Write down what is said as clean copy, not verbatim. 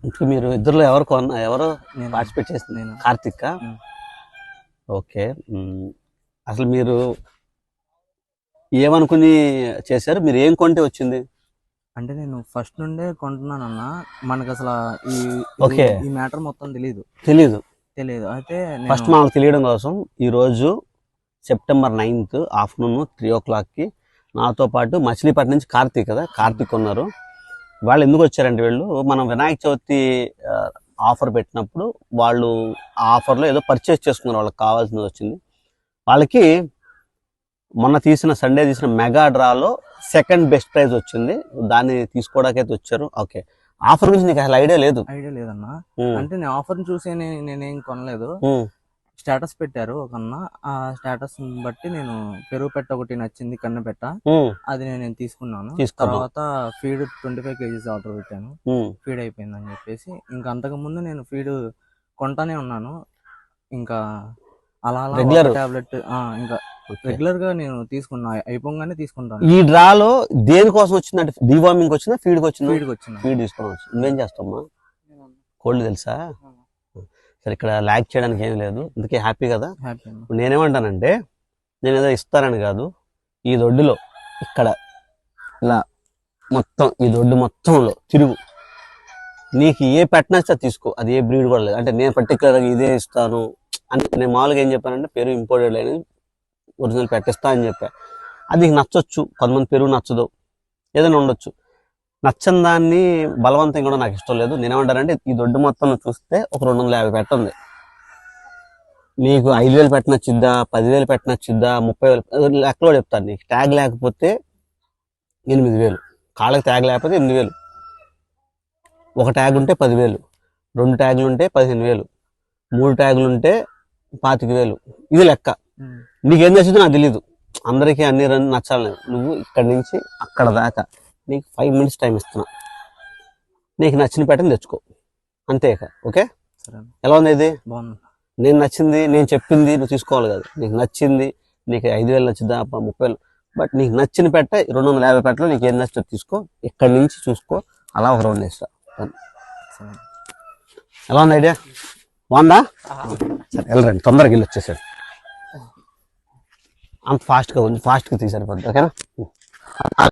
ఇంకా మీరు ఇద్దరులో ఎవరు ఎవరు నేను పార్టిసిపేట్ చేస్తుంది? నేను కార్తిక్. ఓకే. అసలు మీరు ఏమనుకుని చేశారు? మీరు ఏం కొంటే వచ్చింది? అంటే నేను ఫస్ట్ నుండే కొంటున్నానన్న. మనకు అసలు ఈ ఓకే. ఈ మ్యాటర్ మొత్తం తెలీదు. తెలియదు. అయితే ఫస్ట్ మాకు తెలియడం కోసం ఈరోజు సెప్టెంబర్ 9th ఆఫ్టర్నూన్ 3 o'clockకి నాతో పాటు మచిలీపట్నం నుంచి కార్తీక్ కదా, కార్తీక్ ఉన్నారు. వాళ్ళు ఎందుకు వచ్చారంటే, వీళ్ళు మనం వినాయక చవితి ఆఫర్ పెట్టినప్పుడు వాళ్ళు ఆ ఆఫర్లో ఏదో పర్చేస్ చేసుకున్నారు, వాళ్ళకి కావాల్సినది వచ్చింది. వాళ్ళకి మొన్న సండే తీసిన మెగా డ్రాలో సెకండ్ బెస్ట్ ప్రైజ్ వచ్చింది, దాన్ని తీసుకోవడానికి అయితే వచ్చారు. ఓకే. ఆఫర్ గురించి నీకు అసలు ఐడియా లేదన్న. అంటే నేను ఆఫర్ చూసి నేనేం కొనలేదు. స్టేటస్ పెట్టారు ఒక అన్న, ఆ స్టేటస్ బట్టి నేను పెరుగు పెట్ట ఒకటి నచ్చింది, కన్నె పెట్ట, అది నేను తీసుకున్నాను. తర్వాత ఫీడ్ 25 kgs ఆర్డర్ పెట్టాను. ఫీడ్ అయిపోయిందని చెప్పేసి ఇంకా అంతకు ముందు నేను ఫీడ్ కొంటానే ఉన్నాను. ఇంకా అలా టాబ్లెట్ ఇంకా రెగ్యులర్ గా నేను తీసుకున్నా, అయిపోగానే తీసుకుంటాను. ఈ డ్రాలో దేనికోసం వచ్చిందంటే డివార్మింగ్ వచ్చిందా, ఫీడ్కి వచ్చిందా? ఫీడ్ తీసుకోవడం వచ్చింది. నువ్వేం చేస్తావమ్మా? కోల్డ్ తెలుసా? సరే, ఇక్కడ ల్యాక్ చేయడానికి ఏం లేదు, అందుకే హ్యాపీ కదా. నేనేమంటానంటే, నేను ఏదో ఇస్తానని కాదు, ఈ దొడ్డులో ఇక్కడ ఇలా మొత్తం ఈ దొడ్డు మొత్తంలో తిరుగు, నీకు ఏ పెట్టనొస్తే తీసుకో, అది ఏ బ్రీడ్ కూడా లేదు. అంటే నేను పర్టికులర్గా ఇదే ఇస్తాను అని నేను మామూలుగా ఏం చెప్పానంటే, పెరుగు ఇంపోర్టెడ్ లేని ఒరిజినల్ పెట్టిస్తా అని చెప్పా. అది నీకు నచ్చొచ్చు, కొంతమంది పెరుగు నచ్చదు, ఏదైనా ఉండొచ్చు. నచ్చని దాన్ని బలవంతం కూడా నాకు ఇష్టం లేదు. నేనేమంటానంటే, ఈ దొడ్డు మొత్తం చూస్తే ఒక 250 పెట్టండి, నీకు 5,000 పెట్టనొచ్చిద్దా, 10,000 పెట్టనొచ్చిద్దా, 30,000 లెక్కలో చెప్తాను. నీకు ట్యాగ్ లేకపోతే 8,000, కాళ్ళకి ట్యాగ్ లేకపోతే 8,000, ఒక ట్యాగ్ ఉంటే 10,000, 2 ట్యాగులు ఉంటే 15,000, 3 ట్యాగులు ఉంటే 25,000. ఇది లెక్క. నీకేం నచ్చిందో నాకు తెలీదు, అందరికీ అన్ని నచ్చాలి. నువ్వు ఇక్కడి నుంచి అక్కడ దాకా నీకు 5 minutes టైం ఇస్తున్నా, నీకు నచ్చిన పెట్టని తెచ్చుకో, అంతేక. ఓకే, ఎలా ఉంది ఇది? నేను నచ్చింది, నేను చెప్పింది నువ్వు తీసుకోవాలి కదా. నీకు నచ్చింది, నీకు 5,000 నచ్చిందా, 30,000, బట్ నీకు నచ్చిన పెట్ట 250 పెట్టలో నీకు ఏం నచ్చిందో తీసుకో, ఇక్కడి నుంచి చూసుకో, అలా ఒక రౌండ్ వేస్తా. ఎలా ఉంది ఐడియా? బాగుందా? సరే, వెళ్ళరండి, తొందరగా వెళ్ళి వచ్చేసాడు. అంత ఫాస్ట్గా తీసారు, ఓకేనా?